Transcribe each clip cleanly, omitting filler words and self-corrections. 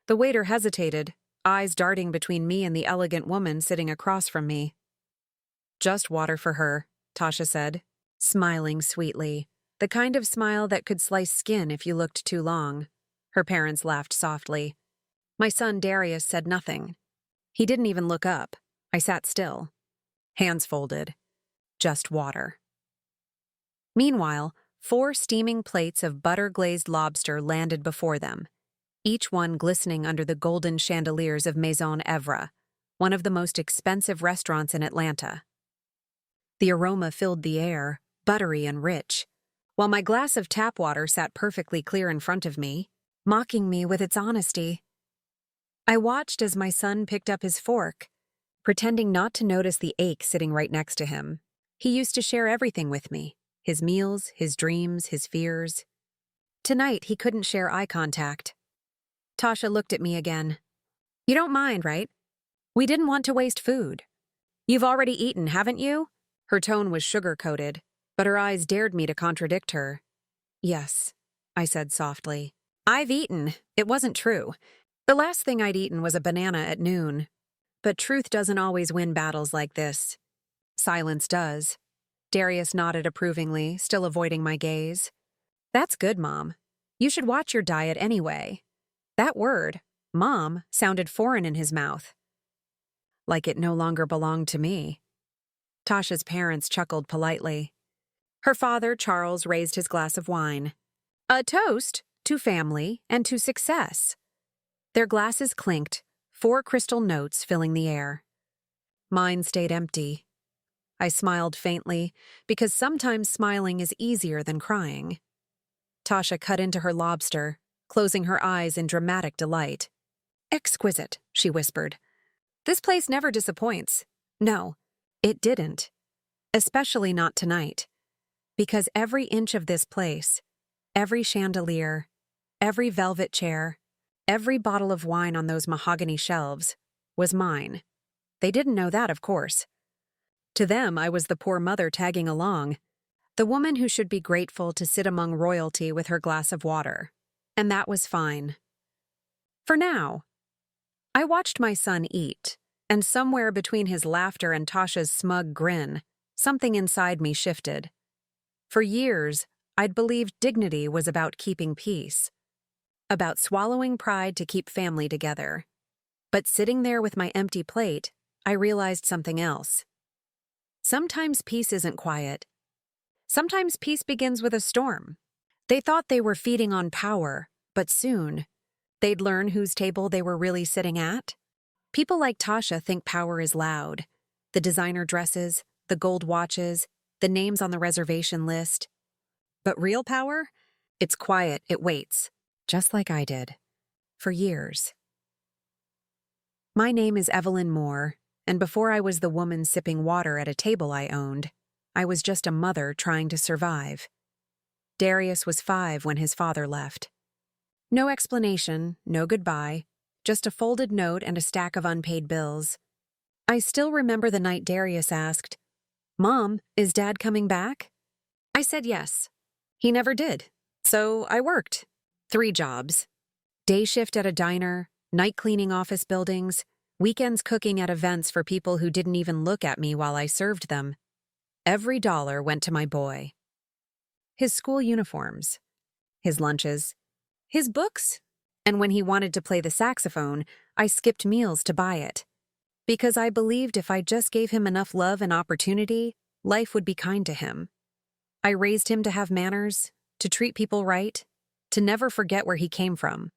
The waiter hesitated, eyes darting between me and the elegant woman sitting across from me. "Just water for her," Tasha said, smiling sweetly, the kind of smile that could slice skin if you looked too long. Her parents laughed softly. My son Darius said nothing. He didn't even look up. I sat still. Hands folded. Just water. Meanwhile, 4 steaming plates of butter-glazed lobster landed before them, each one glistening under the golden chandeliers of Maison Evra, one of the most expensive restaurants in Atlanta. The aroma filled the air, buttery and rich, while my glass of tap water sat perfectly clear in front of me, mocking me with its honesty. I watched as my son picked up his fork, pretending not to notice the ache sitting right next to him. He used to share everything with me, his meals, his dreams, his fears. Tonight, he couldn't share eye contact. Tasha looked at me again. "You don't mind, right? We didn't want to waste food. You've already eaten, haven't you?" Her tone was sugar-coated, but her eyes dared me to contradict her. "Yes," I said softly. "I've eaten. It wasn't true. The last thing I'd eaten was a banana at noon. But truth doesn't always win battles like this. Silence does." Darius nodded approvingly, still avoiding my gaze. "That's good, Mom. You should watch your diet anyway." That word, Mom, sounded foreign in his mouth. Like it no longer belonged to me. Tasha's parents chuckled politely. Her father, Charles, raised his glass of wine. A toast to family and to success. Their glasses clinked, 4 crystal notes filling the air. Mine stayed empty. I smiled faintly, because sometimes smiling is easier than crying. Tasha cut into her lobster, closing her eyes in dramatic delight. "Exquisite," she whispered. "This place never disappoints." No, it didn't. Especially not tonight. Because every inch of this place, every chandelier, every velvet chair, every bottle of wine on those mahogany shelves was mine. They didn't know that, of course. To them, I was the poor mother tagging along, the woman who should be grateful to sit among royalty with her glass of water. And that was fine. For now. I watched my son eat, and somewhere between his laughter and Tasha's smug grin, something inside me shifted. For years, I'd believed dignity was about keeping peace, about swallowing pride to keep family together. But sitting there with my empty plate, I realized something else. Sometimes peace isn't quiet. Sometimes peace begins with a storm. They thought they were feeding on power, but soon, they'd learn whose table they were really sitting at. People like Tasha think power is loud. The designer dresses, the gold watches, the names on the reservation list. But real power? It's quiet, it waits, just like I did. For years. My name is Evelyn Moore, and before I was the woman sipping water at a table I owned, I was just a mother trying to survive. Darius was 5 when his father left. No explanation, no goodbye, just a folded note and a stack of unpaid bills. I still remember the night Darius asked, "Mom, is Dad coming back?" I said yes. He never did. So I worked. 3 jobs. Day shift at a diner, night cleaning office buildings, weekends cooking at events for people who didn't even look at me while I served them. Every dollar went to my boy. His school uniforms, his lunches, his books, and when he wanted to play the saxophone, I skipped meals to buy it. Because I believed if I just gave him enough love and opportunity, life would be kind to him. I raised him to have manners, to treat people right, to never forget where he came from.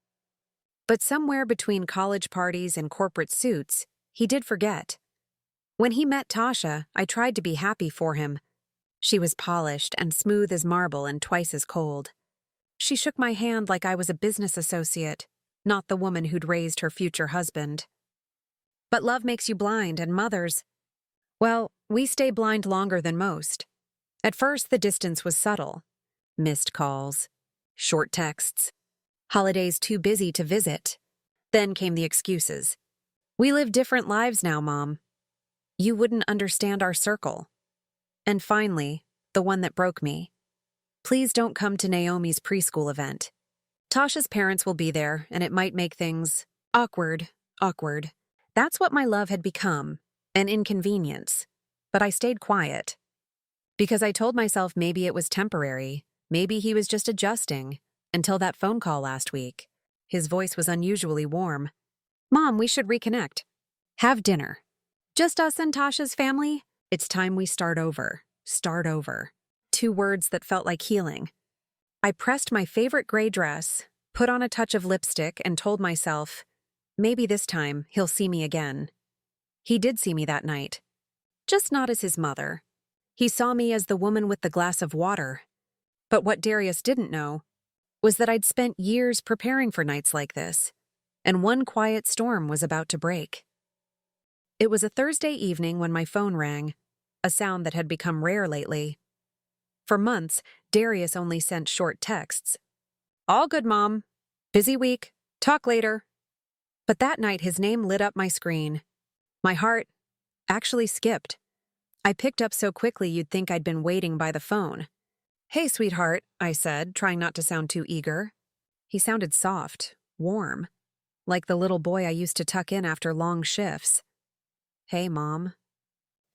But somewhere between college parties and corporate suits, he did forget. When he met Tasha, I tried to be happy for him. She was polished and smooth as marble and twice as cold. She shook my hand like I was a business associate, not the woman who'd raised her future husband. But love makes you blind, and mothers, well, we stay blind longer than most. At first, the distance was subtle. Missed calls, short texts, holidays too busy to visit. Then came the excuses. "We live different lives now, Mom. You wouldn't understand our circle." And finally, the one that broke me. "Please don't come to Naomi's preschool event. Tasha's parents will be there, and it might make things Awkward, awkward. That's what my love had become, an inconvenience. But I stayed quiet. Because I told myself maybe it was temporary, maybe he was just adjusting, until that phone call last week. His voice was unusually warm. Mom, we should reconnect. Have dinner. Just us and Tasha's family? It's time we start over. Start over. 2 words that felt like healing. I pressed my favorite gray dress, put on a touch of lipstick, and told myself, maybe this time he'll see me again. He did see me that night. Just not as his mother. He saw me as the woman with the glass of water. But what Darius didn't know was that I'd spent years preparing for nights like this, and one quiet storm was about to break. It was a Thursday evening when my phone rang, a sound that had become rare lately. For months, Darius only sent short texts. All good, Mom. Busy week. Talk later. But that night his name lit up my screen. My heart actually skipped. I picked up so quickly you'd think I'd been waiting by the phone. Hey, sweetheart, I said, trying not to sound too eager. He sounded soft, warm, like the little boy I used to tuck in after long shifts. Hey, Mom.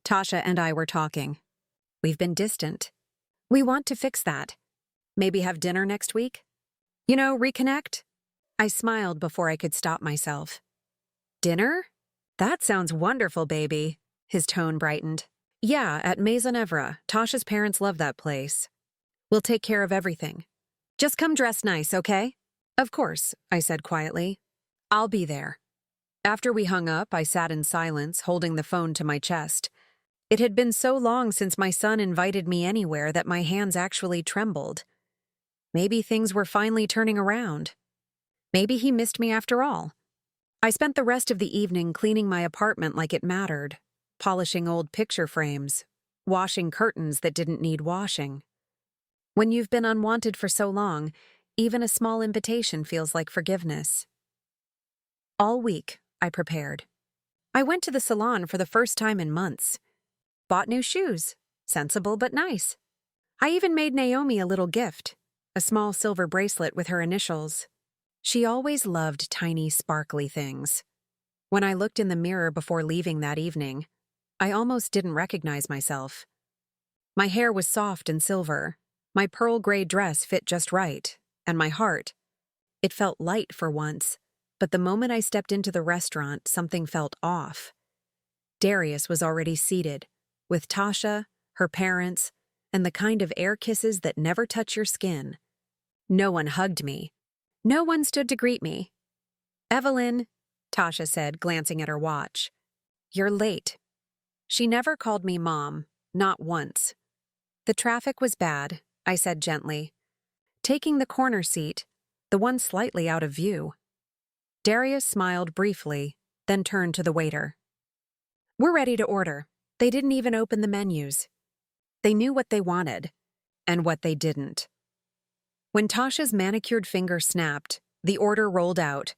Tasha and I were talking. We've been distant. We want to fix that. Maybe have dinner next week? Reconnect? I smiled before I could stop myself. Dinner? That sounds wonderful, baby. His tone brightened. Yeah, at Maison Evra. Tasha's parents love that place. We'll take care of everything. Just come dressed nice, okay? Of course, I said quietly. I'll be there. After we hung up, I sat in silence, holding the phone to my chest. It had been so long since my son invited me anywhere that my hands actually trembled. Maybe things were finally turning around. Maybe he missed me after all. I spent the rest of the evening cleaning my apartment like it mattered, polishing old picture frames, washing curtains that didn't need washing. When you've been unwanted for so long, even a small invitation feels like forgiveness. All week, I prepared. I went to the salon for the first time in months. Bought new shoes, sensible but nice. I even made Naomi a little gift, a small silver bracelet with her initials. She always loved tiny, sparkly things. When I looked in the mirror before leaving that evening, I almost didn't recognize myself. My hair was soft and silver. My pearl gray dress fit just right, and my heart. It felt light for once, but the moment I stepped into the restaurant, something felt off. Darius was already seated, with Tasha, her parents, and the kind of air kisses that never touch your skin. No one hugged me. No one stood to greet me. Evelyn, Tasha said, glancing at her watch. You're late. She never called me Mom, not once. The traffic was bad, I said gently, taking the corner seat, the one slightly out of view. Darius smiled briefly, then turned to the waiter. We're ready to order. They didn't even open the menus. They knew what they wanted, and what they didn't. When Tasha's manicured finger snapped, the order rolled out.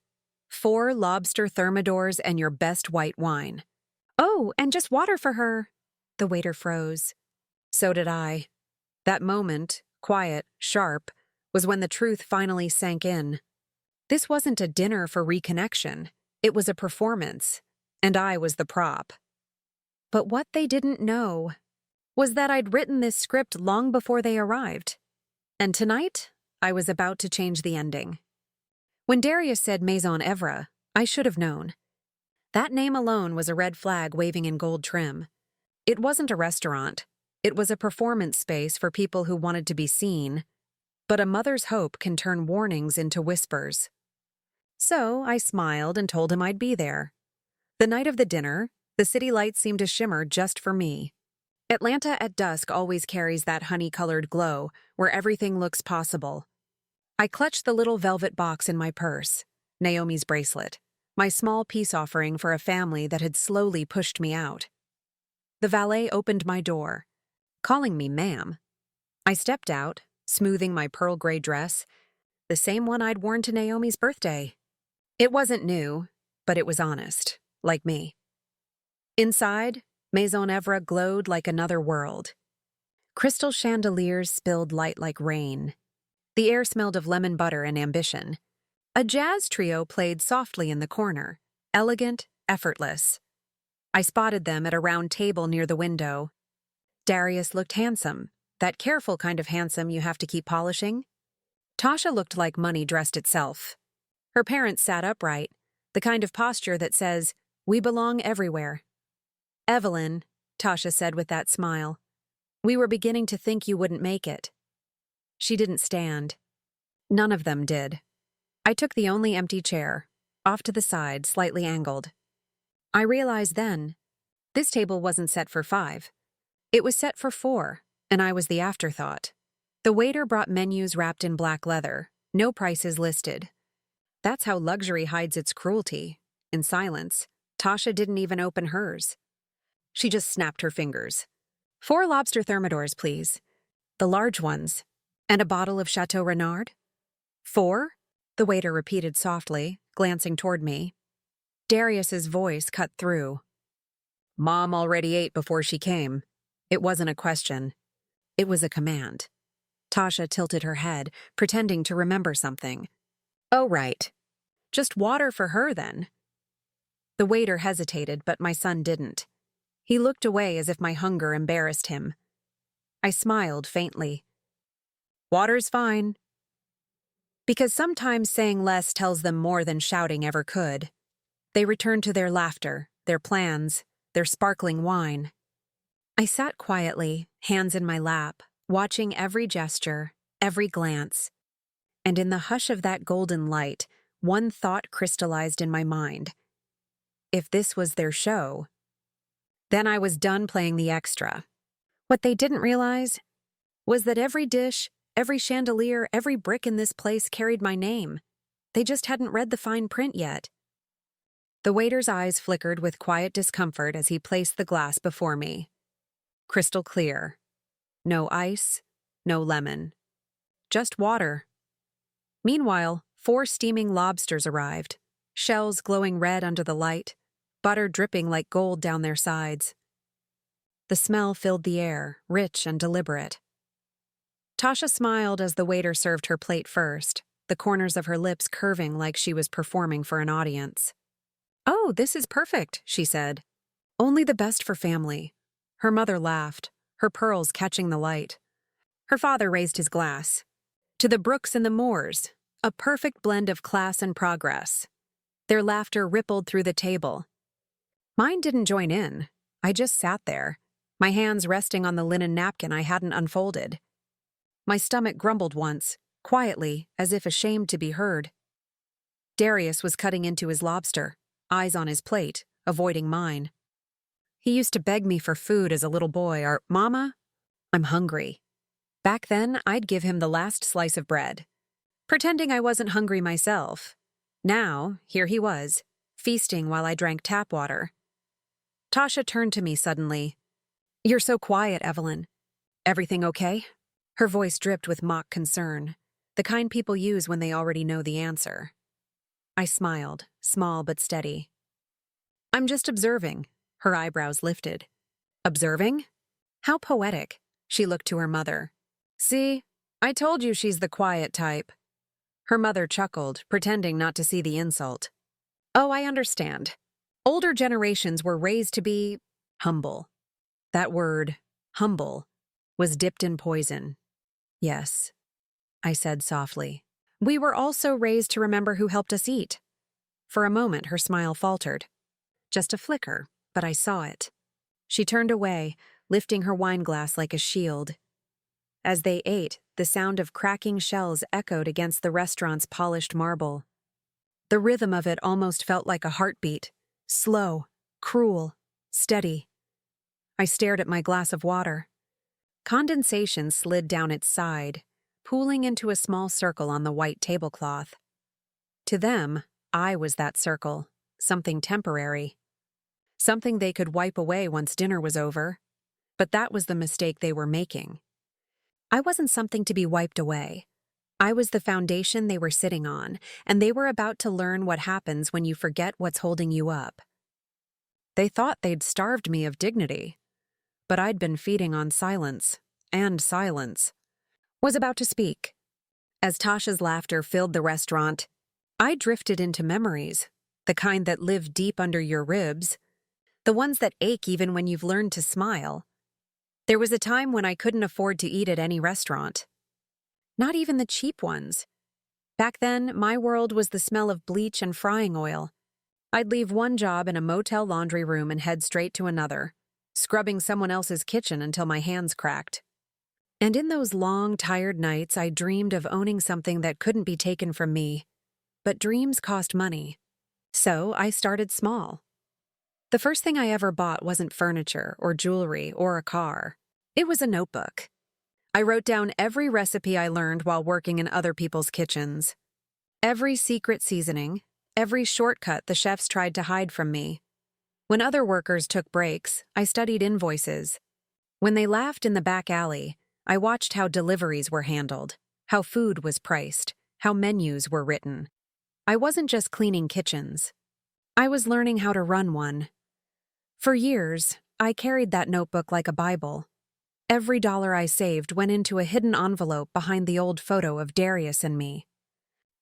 4 lobster thermidors and your best white wine. Oh, and just water for her. The waiter froze. So did I. That moment, quiet, sharp, was when the truth finally sank in. This wasn't a dinner for reconnection. It was a performance, and I was the prop. But what they didn't know was that I'd written this script long before they arrived. And tonight, I was about to change the ending. When Darius said Maison Evra, I should have known. That name alone was a red flag waving in gold trim. It wasn't a restaurant. It was a performance space for people who wanted to be seen. But a mother's hope can turn warnings into whispers. So I smiled and told him I'd be there. The night of the dinner, the city lights seemed to shimmer just for me. Atlanta at dusk always carries that honey-colored glow where everything looks possible. I clutched the little velvet box in my purse, Naomi's bracelet, my small peace offering for a family that had slowly pushed me out. The valet opened my door, calling me ma'am. I stepped out, smoothing my pearl gray dress, the same one I'd worn to Naomi's birthday. It wasn't new, but it was honest, like me. Inside, Maison Evra glowed like another world. Crystal chandeliers spilled light like rain. The air smelled of lemon butter and ambition. A jazz trio played softly in the corner, elegant, effortless. I spotted them at a round table near the window. Darius looked handsome, that careful kind of handsome you have to keep polishing. Tasha looked like money dressed itself. Her parents sat upright, the kind of posture that says, "We belong everywhere." "Evelyn," Tasha said with that smile, "we were beginning to think you wouldn't make it." She didn't stand. None of them did. I took the only empty chair, off to the side, slightly angled. I realized then, this table wasn't set for 5. It was set for 4, and I was the afterthought. The waiter brought menus wrapped in black leather, no prices listed. That's how luxury hides its cruelty. In silence, Tasha didn't even open hers. She just snapped her fingers. 4 lobster thermidors, please. The large ones. And a bottle of Chateau Renard? 4? The waiter repeated softly, glancing toward me. Darius's voice cut through. Mom already ate before she came. It wasn't a question. It was a command. Tasha tilted her head, pretending to remember something. Oh, right. Just water for her, then. The waiter hesitated, but my son didn't. He looked away as if my hunger embarrassed him. I smiled faintly. Water's fine. Because sometimes saying less tells them more than shouting ever could. They returned to their laughter, their plans, their sparkling wine. I sat quietly, hands in my lap, watching every gesture, every glance. And in the hush of that golden light, one thought crystallized in my mind. If this was their show, then I was done playing the extra. What they didn't realize was that every dish, every chandelier, every brick in this place carried my name. They just hadn't read the fine print yet. The waiter's eyes flickered with quiet discomfort as he placed the glass before me. Crystal clear. No ice, no lemon. Just water. Meanwhile, 4 steaming lobsters arrived, shells glowing red under the light, butter dripping like gold down their sides. The smell filled the air, rich and deliberate. Tasha smiled as the waiter served her plate first, the corners of her lips curving like she was performing for an audience. Oh, this is perfect, she said. Only the best for family. Her mother laughed, her pearls catching the light. Her father raised his glass. To the Brooks and the Moores, a perfect blend of class and progress. Their laughter rippled through the table. Mine didn't join in. I just sat there, my hands resting on the linen napkin I hadn't unfolded. My stomach grumbled once, quietly, as if ashamed to be heard. Darius was cutting into his lobster, eyes on his plate, avoiding mine. He used to beg me for food as a little boy, or, "Mama, I'm hungry." Back then, I'd give him the last slice of bread, pretending I wasn't hungry myself. Now, here he was, feasting while I drank tap water. Tasha turned to me suddenly. "You're so quiet, Evelyn. Everything okay?" Her voice dripped with mock concern, the kind people use when they already know the answer. I smiled, small but steady. "I'm just observing." Her eyebrows lifted. "Observing? How poetic." She looked to her mother. "See, I told you she's the quiet type." Her mother chuckled, pretending not to see the insult. "Oh, I understand. Older generations were raised to be humble." That word, humble, was dipped in poison. "Yes," I said softly. "We were also raised to remember who helped us eat." For a moment, her smile faltered. Just a flicker, but I saw it. She turned away, lifting her wineglass like a shield. As they ate, the sound of cracking shells echoed against the restaurant's polished marble. The rhythm of it almost felt like a heartbeat, slow, cruel, steady. I stared at my glass of water. Condensation slid down its side, pooling into a small circle on the white tablecloth. To them, I was that circle, something temporary. Something they could wipe away once dinner was over. But that was the mistake they were making. I wasn't something to be wiped away. I was the foundation they were sitting on, and they were about to learn what happens when you forget what's holding you up. They thought they'd starved me of dignity, but I'd been feeding on silence, and silence. Was about to speak. As Tasha's laughter filled the restaurant, I drifted into memories, the kind that live deep under your ribs, the ones that ache even when you've learned to smile. There was a time when I couldn't afford to eat at any restaurant. Not even the cheap ones. Back then, my world was the smell of bleach and frying oil. I'd leave one job in a motel laundry room and head straight to another, scrubbing someone else's kitchen until my hands cracked. And in those long, tired nights, I dreamed of owning something that couldn't be taken from me. But dreams cost money. So I started small. The first thing I ever bought wasn't furniture or jewelry or a car. It was a notebook. I wrote down every recipe I learned while working in other people's kitchens. Every secret seasoning, every shortcut the chefs tried to hide from me. When other workers took breaks, I studied invoices. When they laughed in the back alley, I watched how deliveries were handled, how food was priced, how menus were written. I wasn't just cleaning kitchens. I was learning how to run one. For years, I carried that notebook like a Bible. Every dollar I saved went into a hidden envelope behind the old photo of Darius and me.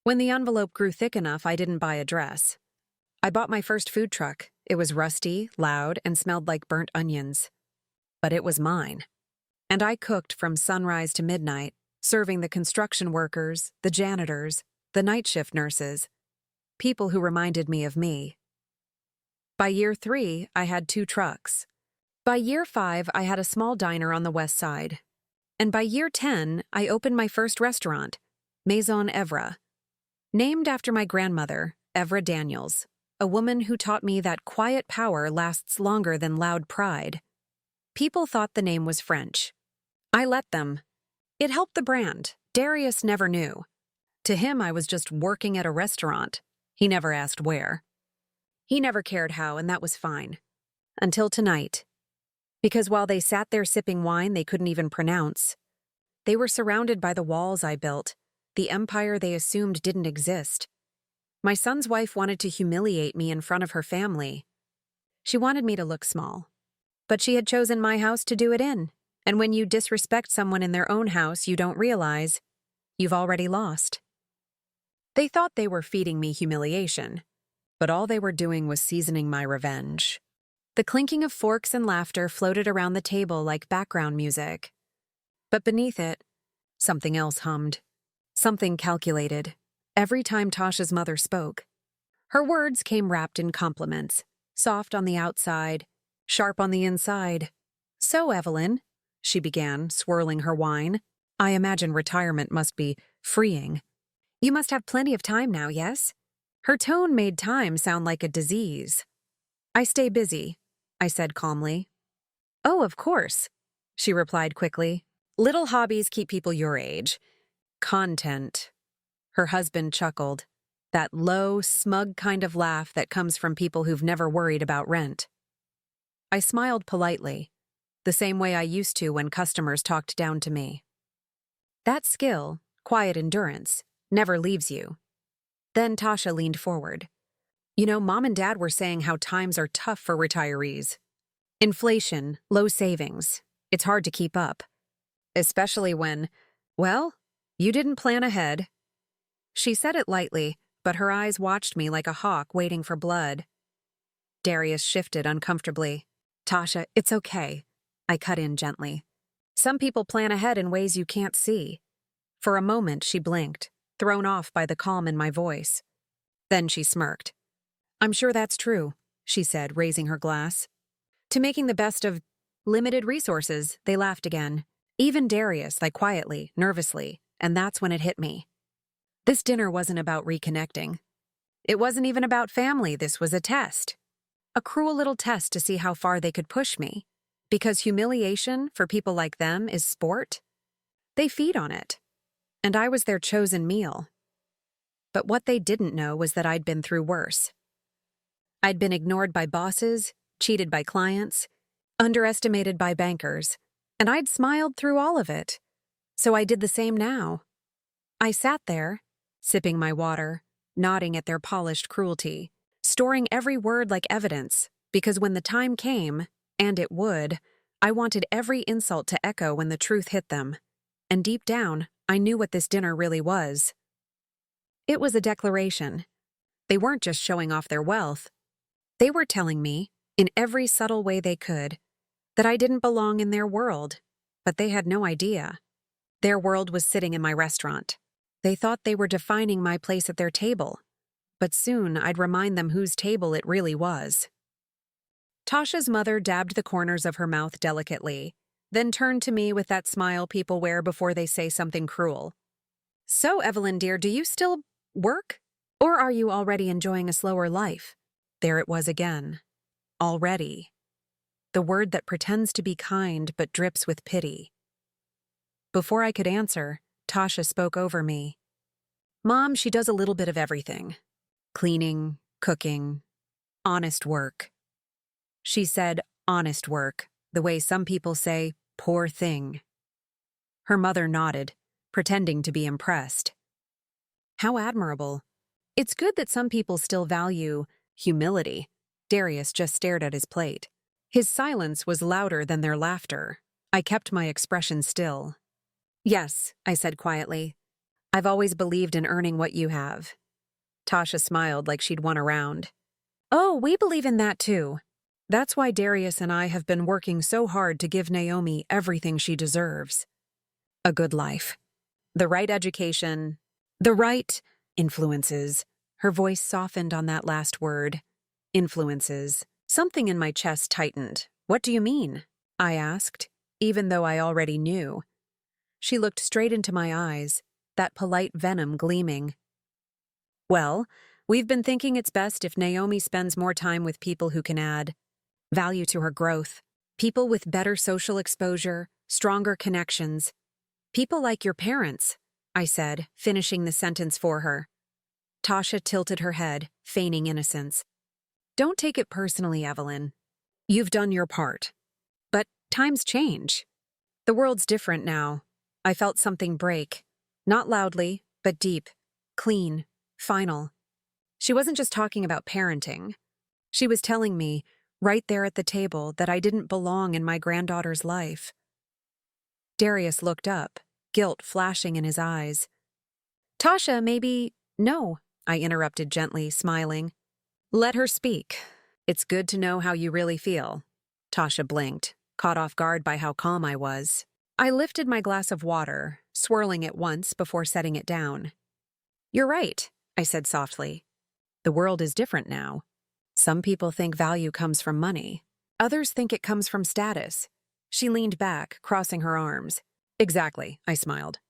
When the envelope grew thick enough, I didn't buy a dress. I bought my first food truck. It was rusty, loud, and smelled like burnt onions. But it was mine. And I cooked from sunrise to midnight, serving the construction workers, the janitors, the night shift nurses, people who reminded me of me. By year 3, I had 2 trucks. By year 5, I had a small diner on the west side. And by year 10, I opened my first restaurant, Maison Evra, named after my grandmother, Evra Daniels, a woman who taught me that quiet power lasts longer than loud pride. People thought the name was French. I let them. It helped the brand. Darius never knew. To him, I was just working at a restaurant. He never asked where. He never cared how, and that was fine. Until tonight. Because while they sat there sipping wine they couldn't even pronounce, they were surrounded by the walls I built, the empire they assumed didn't exist. My son's wife wanted to humiliate me in front of her family. She wanted me to look small. But she had chosen my house to do it in, and when you disrespect someone in their own house, you don't realize you've already lost. They thought they were feeding me humiliation, but all they were doing was seasoning my revenge. The clinking of forks and laughter floated around the table like background music. But beneath it, something else hummed. Something calculated. Every time Tasha's mother spoke. Her words came wrapped in compliments, soft on the outside, sharp on the inside. "So, Evelyn," she began, swirling her wine. I imagine retirement must be freeing. "You must have plenty of time now, yes?" Her tone made time sound like a disease. "I stay busy," I said calmly. "Oh, of course," she replied quickly. "Little hobbies keep people your age. Content." Her husband chuckled, that low, smug kind of laugh that comes from people who've never worried about rent. I smiled politely, the same way I used to when customers talked down to me. That skill, quiet endurance, never leaves you. Then Tasha leaned forward. "You know, Mom and Dad were saying how times are tough for retirees. Inflation, low savings. It's hard to keep up. Especially when, well, you didn't plan ahead." She said it lightly, but her eyes watched me like a hawk waiting for blood. Darius shifted uncomfortably. "Tasha, it's okay," I cut in gently. "Some people plan ahead in ways you can't see." For a moment, she blinked, thrown off by the calm in my voice. Then she smirked. "I'm sure that's true," she said, raising her glass. "To making the best of limited resources," they laughed again. Even Darius, like quietly, nervously, and that's when it hit me. This dinner wasn't about reconnecting. It wasn't even about family. This was a test. A cruel little test to see how far they could push me. Because humiliation, for people like them, is sport. They feed on it. And I was their chosen meal. But what they didn't know was that I'd been through worse. I'd been ignored by bosses, cheated by clients, underestimated by bankers, and I'd smiled through all of it. So I did the same now. I sat there, sipping my water, nodding at their polished cruelty, storing every word like evidence, because when the time came, and it would, I wanted every insult to echo when the truth hit them. And deep down, I knew what this dinner really was. It was a declaration. They weren't just showing off their wealth. They were telling me, in every subtle way they could, that I didn't belong in their world, but they had no idea. Their world was sitting in my restaurant. They thought they were defining my place at their table, but soon I'd remind them whose table it really was. Tasha's mother dabbed the corners of her mouth delicately, then turned to me with that smile people wear before they say something cruel. "So, Evelyn dear, do you still work? Or are you already enjoying a slower life?" There it was again. Already. The word that pretends to be kind but drips with pity. Before I could answer, Tasha spoke over me. "Mom, she does a little bit of everything. Cleaning, cooking, honest work." She said honest work, the way some people say poor thing. Her mother nodded, pretending to be impressed. How admirable. It's good that some people still value humility. Darius just stared at his plate. His silence was louder than their laughter. I kept my expression still. "Yes," I said quietly. "I've always believed in earning what you have." Tasha smiled like she'd won a round. "Oh, we believe in that too. That's why Darius and I have been working so hard to give Naomi everything she deserves. A good life. The right education. The right influences." Her voice softened on that last word. Influences. Something in my chest tightened. "What do you mean?" I asked, even though I already knew. She looked straight into my eyes, that polite venom gleaming. "Well, we've been thinking it's best if Naomi spends more time with people who can add value to her growth. People with better social exposure, stronger connections. People like your parents," I said, finishing the sentence for her. Tasha tilted her head, feigning innocence. "Don't take it personally, Evelyn. You've done your part. But times change. The world's different now." I felt something break. Not loudly, but deep, clean, final. She wasn't just talking about parenting. She was telling me, right there at the table, that I didn't belong in my granddaughter's life. Darius looked up, guilt flashing in his eyes. "Tasha, maybe—" "No," I interrupted gently, smiling. "Let her speak. It's good to know how you really feel." Tasha blinked, caught off guard by how calm I was. I lifted my glass of water, swirling it once before setting it down. "You're right," I said softly. "The world is different now. Some people think value comes from money. Others think it comes from status." She leaned back, crossing her arms. "Exactly," I smiled.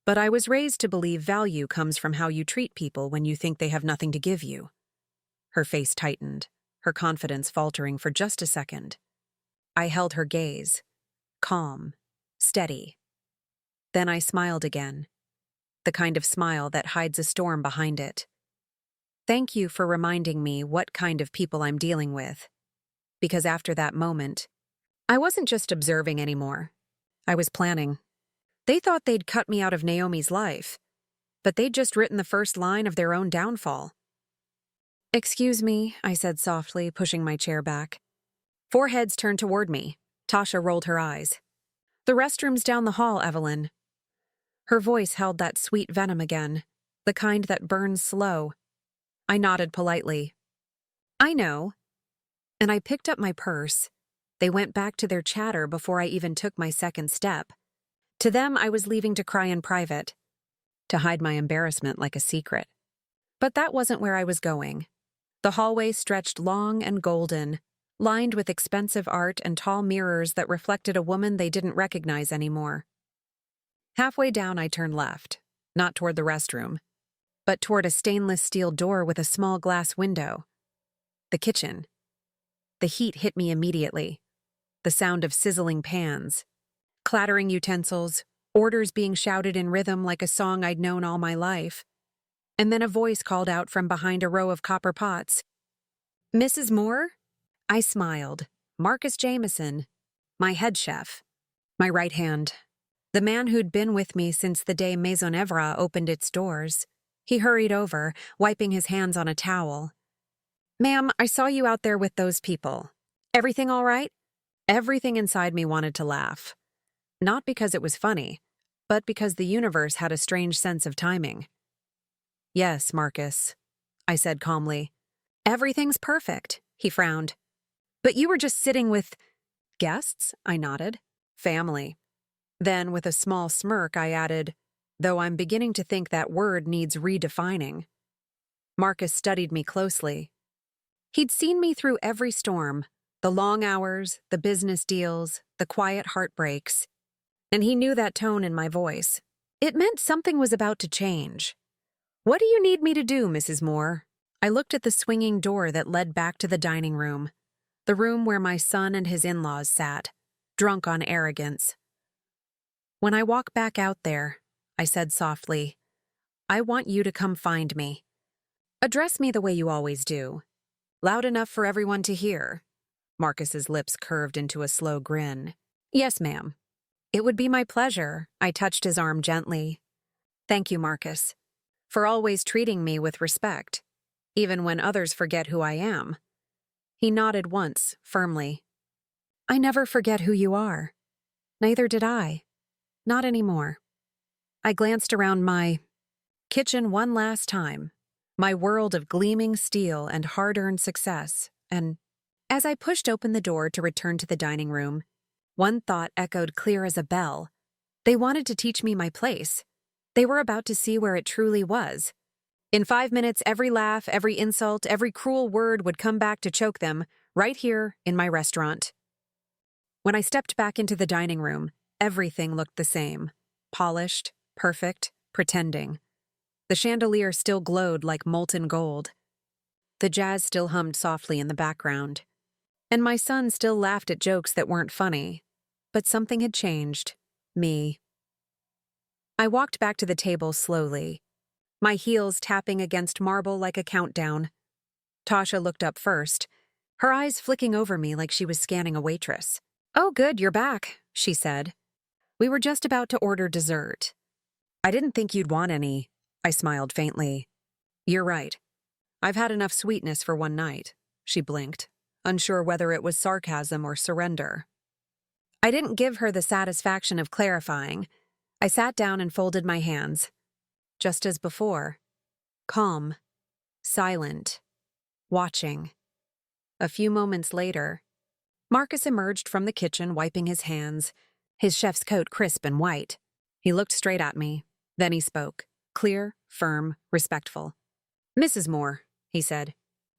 "But I was raised to believe value comes from how you treat people when you think they have nothing to give you." Her face tightened, her confidence faltering for just a second. I held her gaze, calm, steady. Then I smiled again, the kind of smile that hides a storm behind it. "Thank you for reminding me what kind of people I'm dealing with." Because after that moment, I wasn't just observing anymore. I was planning. They thought they'd cut me out of Naomi's life, but they'd just written the first line of their own downfall. "Excuse me," I said softly, pushing my chair back. Four heads turned toward me. Tasha rolled her eyes. "The restroom's down the hall, Evelyn." Her voice held that sweet venom again, the kind that burns slow. I nodded politely. "I know." And I picked up my purse. They went back to their chatter before I even took my second step. To them, I was leaving to cry in private, to hide my embarrassment like a secret. But that wasn't where I was going. The hallway stretched long and golden, lined with expensive art and tall mirrors that reflected a woman they didn't recognize anymore. Halfway down, I turned left, not toward the restroom, but toward a stainless steel door with a small glass window. The kitchen. The heat hit me immediately. The sound of sizzling pans, clattering utensils, orders being shouted in rhythm like a song I'd known all my life. And then a voice called out from behind a row of copper pots. "Mrs. Moore?" I smiled. Marcus Jameson, my head chef, my right hand. The man who'd been with me since the day Maison Evra opened its doors. He hurried over, wiping his hands on a towel. "Ma'am, I saw you out there with those people. Everything all right?" Everything inside me wanted to laugh. Not because it was funny, but because the universe had a strange sense of timing. Yes, Marcus, I said calmly. Everything's perfect, he frowned. But you were just sitting with guests? I nodded. Family. Then, with a small smirk, I added, though I'm beginning to think that word needs redefining. Marcus studied me closely. He'd seen me through every storm, the long hours, the business deals, the quiet heartbreaks, and he knew that tone in my voice. It meant something was about to change. What do you need me to do, Mrs. Moore? I looked at the swinging door that led back to the dining room, the room where my son and his in-laws sat, drunk on arrogance. When I walk back out there, I said softly, I want you to come find me. Address me the way you always do. Loud enough for everyone to hear. Marcus's lips curved into a slow grin. Yes, ma'am. It would be my pleasure. I touched his arm gently. Thank you, Marcus, for always treating me with respect, even when others forget who I am. He nodded once, firmly. I never forget who you are. Neither did I. Not anymore. I glanced around my kitchen one last time, my world of gleaming steel and hard-earned success, and as I pushed open the door to return to the dining room, one thought echoed clear as a bell. They wanted to teach me my place. They were about to see where it truly was. In 5 minutes, every laugh, every insult, every cruel word would come back to choke them, right here in my restaurant. When I stepped back into the dining room, everything looked the same. Polished, perfect, pretending. The chandelier still glowed like molten gold. The jazz still hummed softly in the background. And my son still laughed at jokes that weren't funny. But something had changed. Me. I walked back to the table slowly, my heels tapping against marble like a countdown. Tasha looked up first, her eyes flicking over me like she was scanning a waitress. Oh, good, you're back, she said. We were just about to order dessert. I didn't think you'd want any, I smiled faintly. You're right. I've had enough sweetness for one night, she blinked, unsure whether it was sarcasm or surrender. I didn't give her the satisfaction of clarifying. I sat down and folded my hands. Just as before. Calm. Silent. Watching. A few moments later, Marcus emerged from the kitchen wiping his hands, his chef's coat crisp and white. He looked straight at me. Then he spoke. Clear, firm, respectful. Mrs. Moore, he said,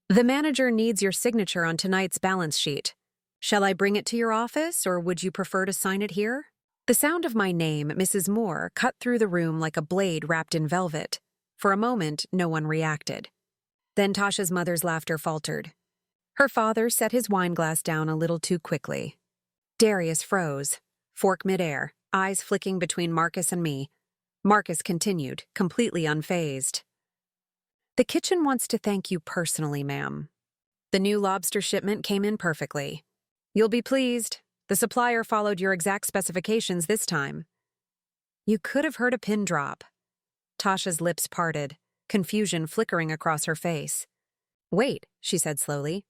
the manager needs your signature on tonight's balance sheet. Shall I bring it to your office, or would you prefer to sign it here? The sound of my name, Mrs. Moore, cut through the room like a blade wrapped in velvet. For a moment, no one reacted. Then Tasha's mother's laughter faltered. Her father set his wineglass down a little too quickly. Darius froze, fork midair, eyes flicking between Marcus and me. Marcus continued, completely unfazed. The kitchen wants to thank you personally, ma'am. The new lobster shipment came in perfectly. You'll be pleased. The supplier followed your exact specifications this time. You could have heard a pin drop. Tasha's lips parted, confusion flickering across her face. Wait, she said slowly.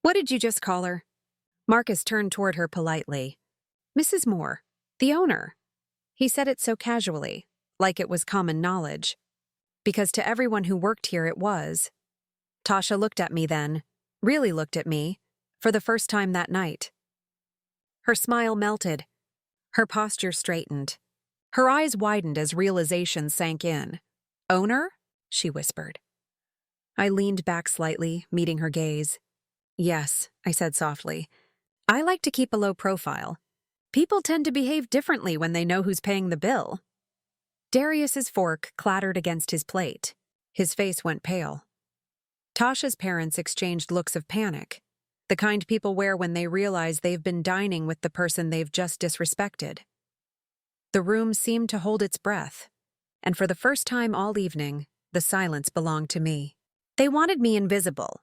What did you just call her? Marcus turned toward her politely. Mrs. Moore, the owner. He said it so casually, like it was common knowledge. Because to everyone who worked here it was. Tasha looked at me then, really looked at me, for the first time that night. Her smile melted. Her posture straightened. Her eyes widened as realization sank in. Owner? She whispered. I leaned back slightly, meeting her gaze. Yes, I said softly. I like to keep a low profile. People tend to behave differently when they know who's paying the bill. Darius's fork clattered against his plate. His face went pale. Tasha's parents exchanged looks of panic, the kind people wear when they realize they've been dining with the person they've just disrespected. The room seemed to hold its breath, and for the first time all evening, the silence belonged to me. They wanted me invisible,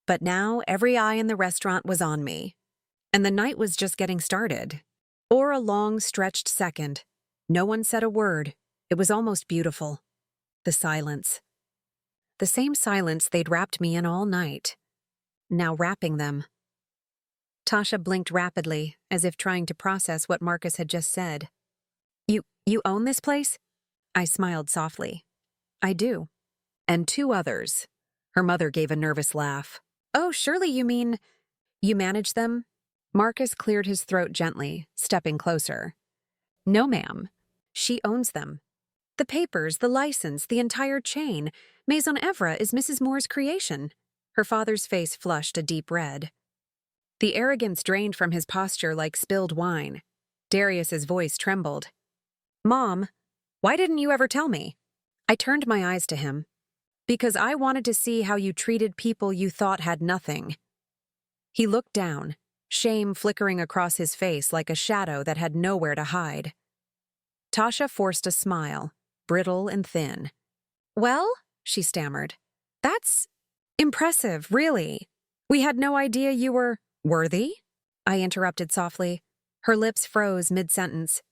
but now every eye in the restaurant was on me, and the night was just getting started. Or a long, stretched second. No one said a word. It was almost beautiful. The silence. The same silence they'd wrapped me in all night. Now wrapping them. Tasha blinked rapidly, as if trying to process what Marcus had just said. You own this place? I smiled softly. I do. And 2 others. Her mother gave a nervous laugh. Oh, surely you mean you manage them? Marcus cleared his throat gently, stepping closer. No, ma'am. She owns them. The papers, the license, the entire chain. Maison Evra is Mrs. Moore's creation. Her father's face flushed a deep red. The arrogance drained from his posture like spilled wine. Darius's voice trembled. Mom, why didn't you ever tell me? I turned my eyes to him. Because I wanted to see how you treated people you thought had nothing. He looked down, shame flickering across his face like a shadow that had nowhere to hide. Tasha forced a smile, brittle and thin. Well, she stammered, that's impressive, really. We had no idea you were worthy? I interrupted softly. Her lips froze mid-sentence.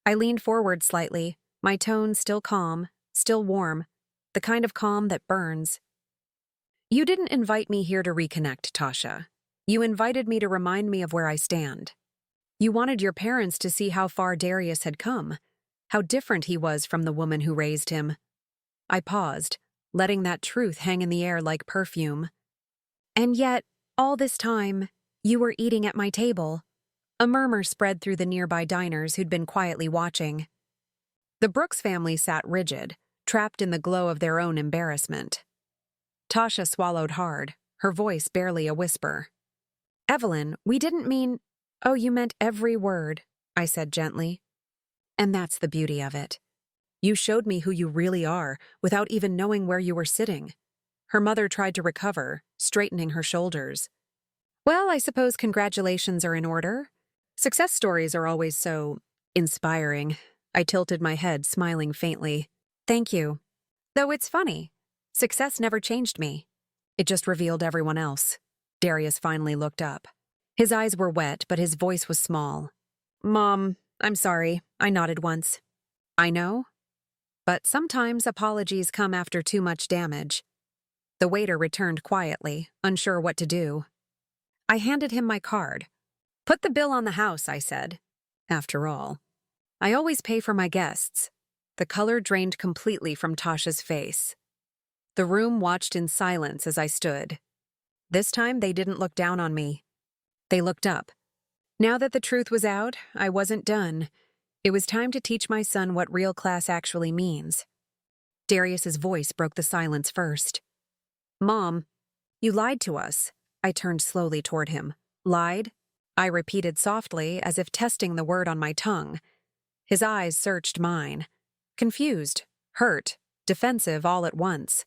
I leaned forward slightly, my tone still calm, still warm, the kind of calm that burns. You didn't invite me here to reconnect, Tasha. You invited me to remind me of where I stand. You wanted your parents to see how far Darius had come, how different he was from the woman who raised him. I paused, letting that truth hang in the air like perfume. And yet, all this time, you were eating at my table. A murmur spread through the nearby diners who'd been quietly watching. The Brooks family sat rigid, trapped in the glow of their own embarrassment. Tasha swallowed hard, her voice barely a whisper. Evelyn, we didn't mean— Oh, you meant every word, I said gently. And that's the beauty of it. You showed me who you really are without even knowing where you were sitting. Her mother tried to recover, straightening her shoulders. Well, I suppose congratulations are in order. Success stories are always so inspiring. I tilted my head, smiling faintly. Thank you. Though it's funny, success never changed me. It just revealed everyone else. Darius finally looked up. His eyes were wet, but his voice was small. Mom, I'm sorry, I nodded once. I know. But sometimes apologies come after too much damage. The waiter returned quietly, unsure what to do. I handed him my card. Put the bill on the house, I said. After all, I always pay for my guests. The color drained completely from Tasha's face. The room watched in silence as I stood. This time they didn't look down on me. They looked up. Now that the truth was out, I wasn't done. It was time to teach my son what real class actually means. Darius's voice broke the silence first. Mom, you lied to us. I turned slowly toward him. Lied? I repeated softly, as if testing the word on my tongue. His eyes searched mine. Confused, hurt, defensive all at once.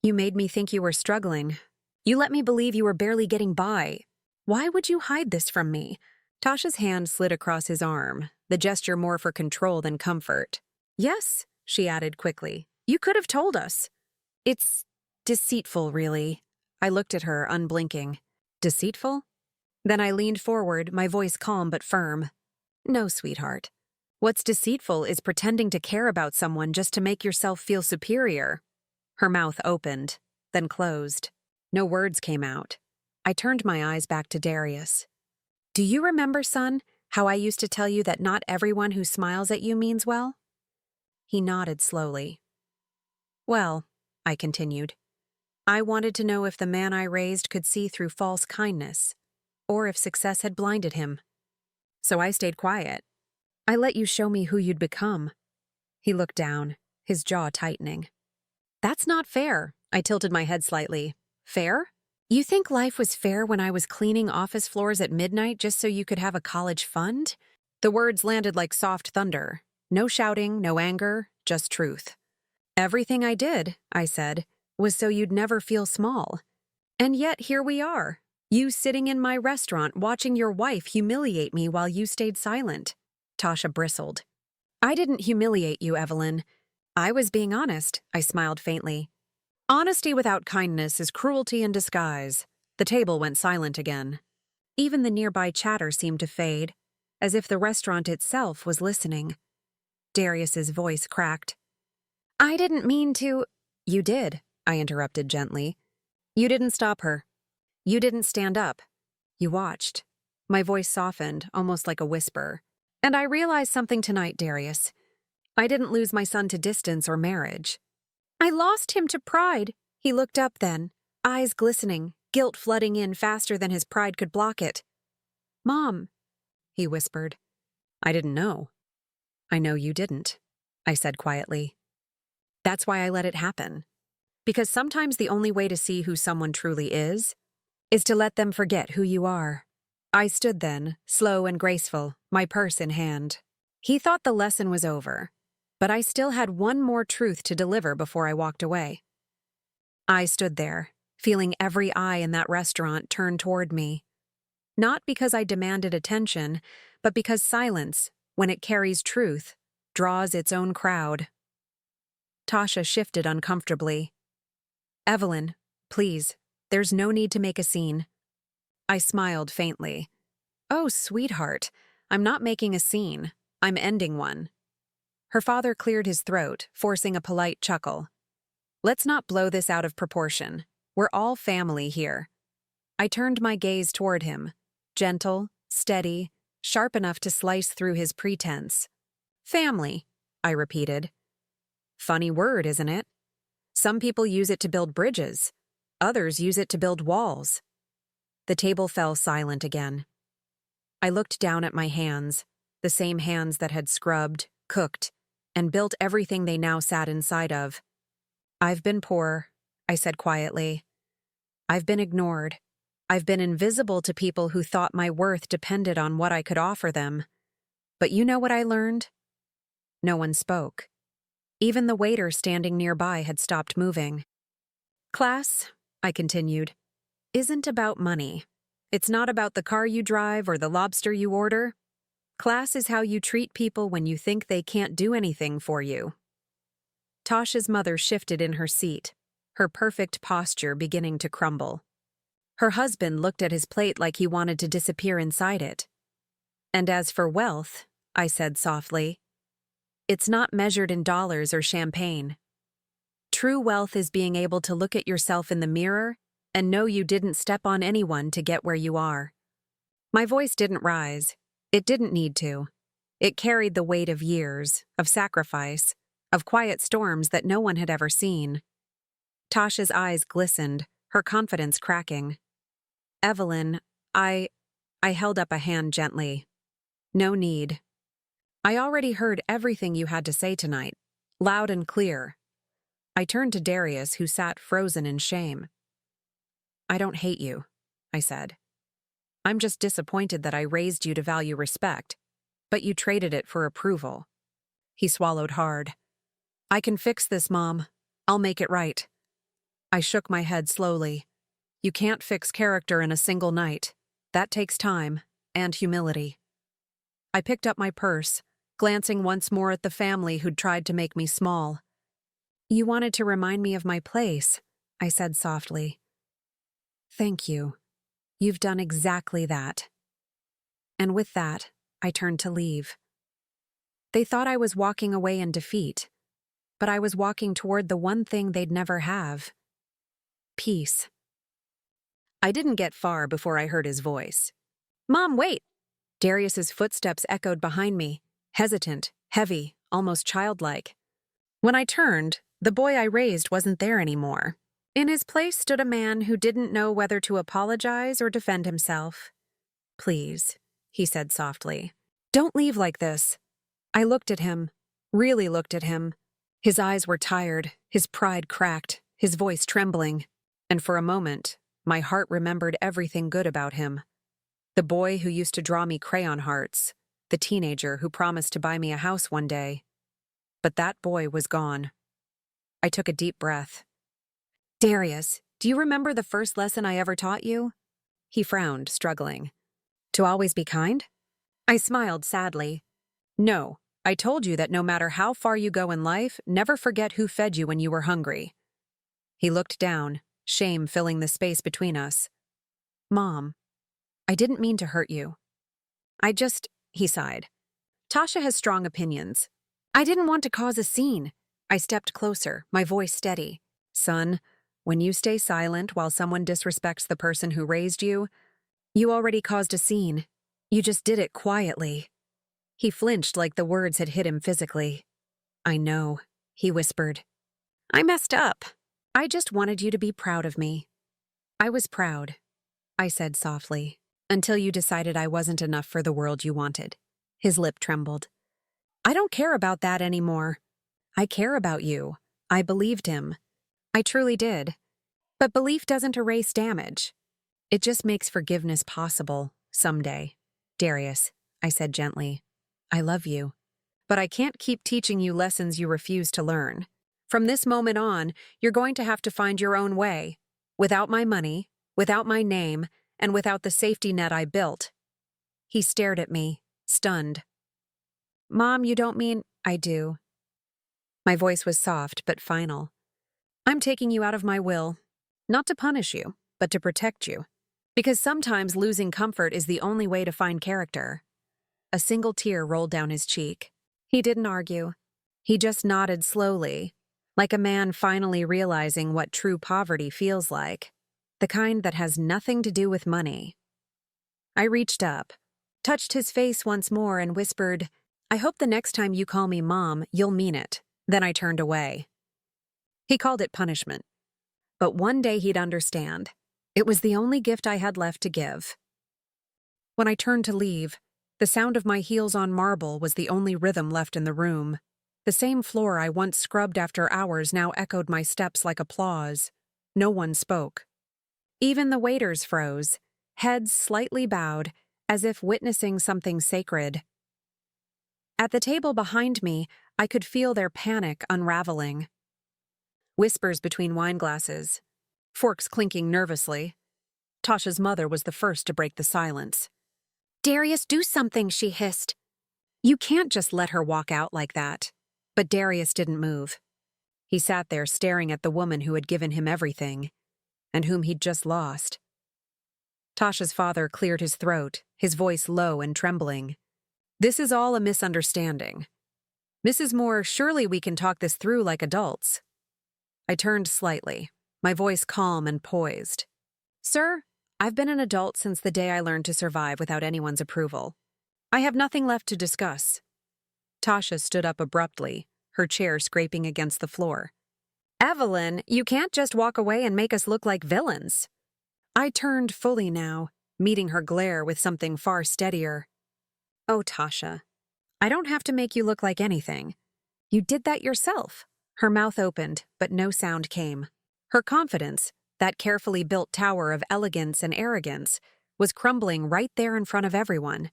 You made me think you were struggling. You let me believe you were barely getting by. Why would you hide this from me? Tasha's hand slid across his arm, the gesture more for control than comfort. Yes, she added quickly. You could have told us. It's deceitful, really. I looked at her, unblinking. Deceitful? Then I leaned forward, my voice calm but firm. No, sweetheart. What's deceitful is pretending to care about someone just to make yourself feel superior. Her mouth opened, then closed. No words came out. I turned my eyes back to Darius. Do you remember, son, how I used to tell you that not everyone who smiles at you means well? He nodded slowly. Well, I continued, I wanted to know if the man I raised could see through false kindness, or if success had blinded him. So I stayed quiet. I let you show me who you'd become. He looked down, his jaw tightening. That's not fair. I tilted my head slightly. Fair? You think life was fair when I was cleaning office floors at midnight just so you could have a college fund? The words landed like soft thunder. No shouting, no anger, just truth. Everything I did, I said, was so you'd never feel small. And yet here we are, you sitting in my restaurant watching your wife humiliate me while you stayed silent. Tasha bristled. I didn't humiliate you, Evelyn. I was being honest, I smiled faintly. Honesty without kindness is cruelty in disguise. The table went silent again. Even the nearby chatter seemed to fade, as if the restaurant itself was listening. Darius's voice cracked. I didn't mean to— You did, I interrupted gently. You didn't stop her. You didn't stand up. You watched. My voice softened, almost like a whisper. And I realized something tonight, Darius. I didn't lose my son to distance or marriage. I lost him to pride. He looked up then, eyes glistening, guilt flooding in faster than his pride could block it. Mom, he whispered. I didn't know. I know you didn't, I said quietly. That's why I let it happen. Because sometimes the only way to see who someone truly is to let them forget who you are. I stood then, slow and graceful, my purse in hand. He thought the lesson was over, but I still had one more truth to deliver before I walked away. I stood there, feeling every eye in that restaurant turn toward me. Not because I demanded attention, but because silence, when it carries truth, draws its own crowd. Tasha shifted uncomfortably. Evelyn, please, there's no need to make a scene. I smiled faintly. Oh, sweetheart, I'm not making a scene. I'm ending one. Her father cleared his throat, forcing a polite chuckle. Let's not blow this out of proportion. We're all family here. I turned my gaze toward him, gentle, steady, sharp enough to slice through his pretense. Family, I repeated. Funny word, isn't it? Some people use it to build bridges. Others use it to build walls. The table fell silent again. I looked down at my hands, the same hands that had scrubbed, cooked, and built everything they now sat inside of. I've been poor, I said quietly. I've been ignored. I've been invisible to people who thought my worth depended on what I could offer them. But you know what I learned? No one spoke. Even the waiter standing nearby had stopped moving. Class, I continued, isn't about money. It's not about the car you drive or the lobster you order. Class is how you treat people when you think they can't do anything for you. Tasha's mother shifted in her seat, her perfect posture beginning to crumble. Her husband looked at his plate like he wanted to disappear inside it. And as for wealth, I said softly, it's not measured in dollars or champagne. True wealth is being able to look at yourself in the mirror and know you didn't step on anyone to get where you are. My voice didn't rise. It didn't need to. It carried the weight of years, of sacrifice, of quiet storms that no one had ever seen. Tasha's eyes glistened, her confidence cracking. Evelyn, I held up a hand gently. No need. I already heard everything you had to say tonight, loud and clear. I turned to Darius, who sat frozen in shame. I don't hate you, I said. I'm just disappointed that I raised you to value respect, but you traded it for approval. He swallowed hard. I can fix this, Mom. I'll make it right. I shook my head slowly. You can't fix character in a single night. That takes time and humility. I picked up my purse, glancing once more at the family who'd tried to make me small. You wanted to remind me of my place, I said softly. Thank you. You've done exactly that. And with that, I turned to leave. They thought I was walking away in defeat, but I was walking toward the one thing they'd never have. Peace. I didn't get far before I heard his voice. Mom, wait! Darius's footsteps echoed behind me, hesitant, heavy, almost childlike. When I turned, the boy I raised wasn't there anymore. In his place stood a man who didn't know whether to apologize or defend himself. Please, he said softly. Don't leave like this. I looked at him, really looked at him. His eyes were tired, his pride cracked, his voice trembling. And for a moment, my heart remembered everything good about him. The boy who used to draw me crayon hearts, the teenager who promised to buy me a house one day. But that boy was gone. I took a deep breath. Darius, do you remember the first lesson I ever taught you? He frowned, struggling. To always be kind? I smiled sadly. No, I told you that no matter how far you go in life, never forget who fed you when you were hungry. He looked down, shame filling the space between us. Mom, I didn't mean to hurt you. He sighed. Tasha has strong opinions. I didn't want to cause a scene. I stepped closer, my voice steady. Son, when you stay silent while someone disrespects the person who raised you, you already caused a scene. You just did it quietly. He flinched like the words had hit him physically. I know, he whispered. I messed up. I just wanted you to be proud of me. I was proud, I said softly, until you decided I wasn't enough for the world you wanted. His lip trembled. I don't care about that anymore. I care about you. I believed him. I truly did. But belief doesn't erase damage. It just makes forgiveness possible, someday. Darius, I said gently, I love you. But I can't keep teaching you lessons you refuse to learn. From this moment on, you're going to have to find your own way. Without my money, without my name, and without the safety net I built. He stared at me, stunned. Mom, you don't mean… I do. My voice was soft but final. I'm taking you out of my will, not to punish you, but to protect you. Because sometimes losing comfort is the only way to find character. A single tear rolled down his cheek. He didn't argue. He just nodded slowly, like a man finally realizing what true poverty feels like, the kind that has nothing to do with money. I reached up, touched his face once more and whispered, I hope the next time you call me Mom, you'll mean it. Then I turned away. He called it punishment. But one day he'd understand. It was the only gift I had left to give. When I turned to leave, the sound of my heels on marble was the only rhythm left in the room. The same floor I once scrubbed after hours now echoed my steps like applause. No one spoke. Even the waiters froze, heads slightly bowed, as if witnessing something sacred. At the table behind me, I could feel their panic unraveling. Whispers between wine glasses, forks clinking nervously. Tasha's mother was the first to break the silence. Darius, do something, she hissed. You can't just let her walk out like that. But Darius didn't move. He sat there staring at the woman who had given him everything, and whom he'd just lost. Tasha's father cleared his throat, his voice low and trembling. This is all a misunderstanding. Mrs. Moore, surely we can talk this through like adults. I turned slightly, my voice calm and poised. Sir, I've been an adult since the day I learned to survive without anyone's approval. I have nothing left to discuss. Tasha stood up abruptly, her chair scraping against the floor. Evelyn, you can't just walk away and make us look like villains. I turned fully now, meeting her glare with something far steadier. Oh, Tasha, I don't have to make you look like anything. You did that yourself. Her mouth opened, but no sound came. Her confidence, that carefully built tower of elegance and arrogance, was crumbling right there in front of everyone.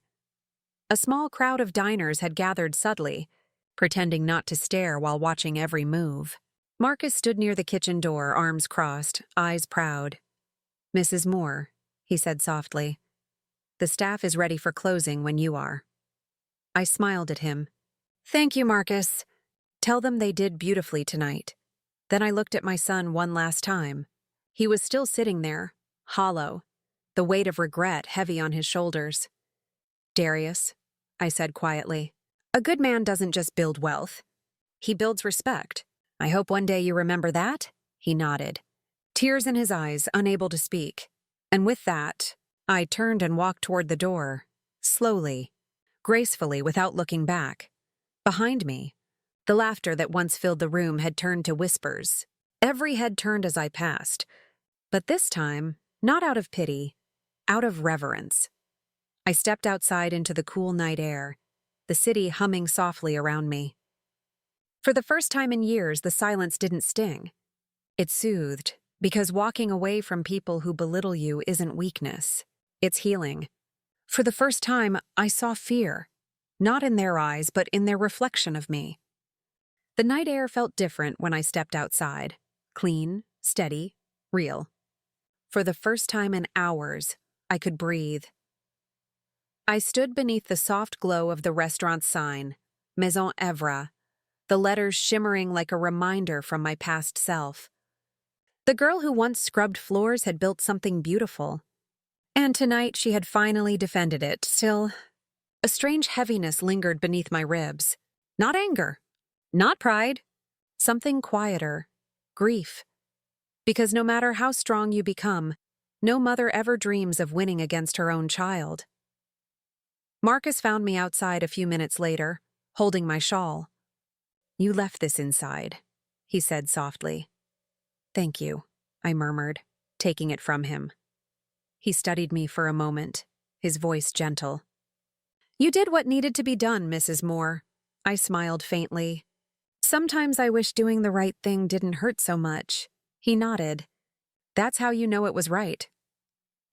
A small crowd of diners had gathered subtly, pretending not to stare while watching every move. Marcus stood near the kitchen door, arms crossed, eyes proud. Mrs. Moore, he said softly, the staff is ready for closing when you are. I smiled at him. Thank you, Marcus. Tell them they did beautifully tonight. Then I looked at my son one last time. He was still sitting there, hollow, the weight of regret heavy on his shoulders. Darius, I said quietly, a good man doesn't just build wealth. He builds respect. I hope one day you remember that? He nodded, tears in his eyes, unable to speak. And with that, I turned and walked toward the door, slowly, gracefully, without looking back. Behind me, the laughter that once filled the room had turned to whispers. Every head turned as I passed, but this time, not out of pity, out of reverence. I stepped outside into the cool night air, the city humming softly around me. For the first time in years, the silence didn't sting. It soothed, because walking away from people who belittle you isn't weakness. It's healing. For the first time, I saw fear, not in their eyes, but in their reflection of me. The night air felt different when I stepped outside, clean, steady, real. For the first time in hours, I could breathe. I stood beneath the soft glow of the restaurant's sign, Maison Evra, the letters shimmering like a reminder from my past self. The girl who once scrubbed floors had built something beautiful. And tonight she had finally defended it. Still, a strange heaviness lingered beneath my ribs. Not anger, not pride, something quieter, grief. Because no matter how strong you become, no mother ever dreams of winning against her own child. Marcus found me outside a few minutes later, holding my shawl. You left this inside. he said softly. Thank you, I murmured, taking it from him. He studied me for a moment, his voice gentle. You did what needed to be done, Mrs. Moore. I smiled faintly. Sometimes I wish doing the right thing didn't hurt so much. He nodded. That's how you know it was right.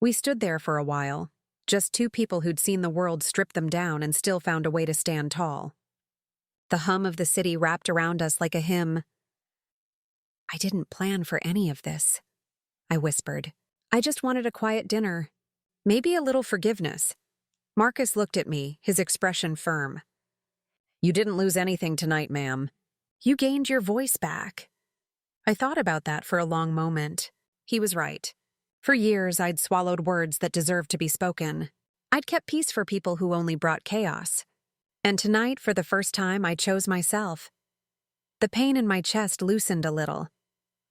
We stood there for a while, just two people who'd seen the world strip them down and still found a way to stand tall. The hum of the city wrapped around us like a hymn. I didn't plan for any of this, I whispered. I just wanted a quiet dinner. Maybe a little forgiveness. Marcus looked at me, his expression firm. You didn't lose anything tonight, ma'am. You gained your voice back. I thought about that for a long moment. He was right. For years, I'd swallowed words that deserved to be spoken. I'd kept peace for people who only brought chaos. And tonight, for the first time, I chose myself. The pain in my chest loosened a little.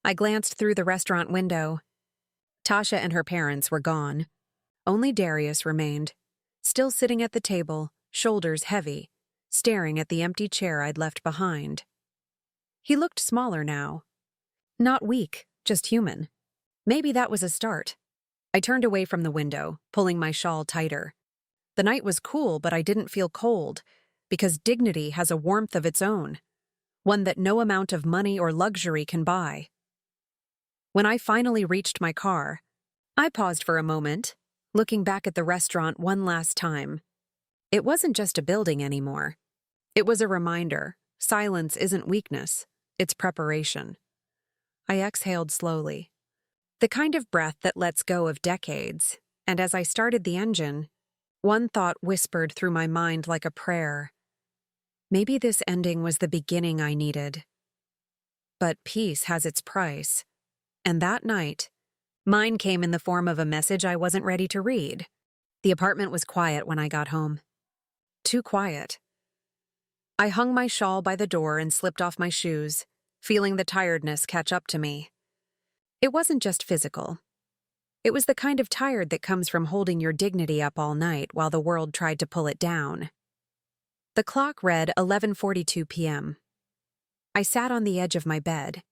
I glanced through the restaurant window. Tasha and her parents were gone. Only Darius remained, still sitting at the table, shoulders heavy, staring at the empty chair I'd left behind. He looked smaller now. Not weak, just human. Maybe that was a start. I turned away from the window, pulling my shawl tighter. The night was cool, but I didn't feel cold, because dignity has a warmth of its own, one that no amount of money or luxury can buy. When I finally reached my car, I paused for a moment, looking back at the restaurant one last time. It wasn't just a building anymore. It was a reminder. Silence isn't weakness, it's preparation. I exhaled slowly. The kind of breath that lets go of decades, and as I started the engine, one thought whispered through my mind like a prayer. Maybe this ending was the beginning I needed. But peace has its price. And that night, mine came in the form of a message I wasn't ready to read. The apartment was quiet when I got home. Too quiet. I hung my shawl by the door and slipped off my shoes, feeling the tiredness catch up to me. It wasn't just physical. It was the kind of tired that comes from holding your dignity up all night while the world tried to pull it down. The clock read 11:42 p.m. I sat on the edge of my bed,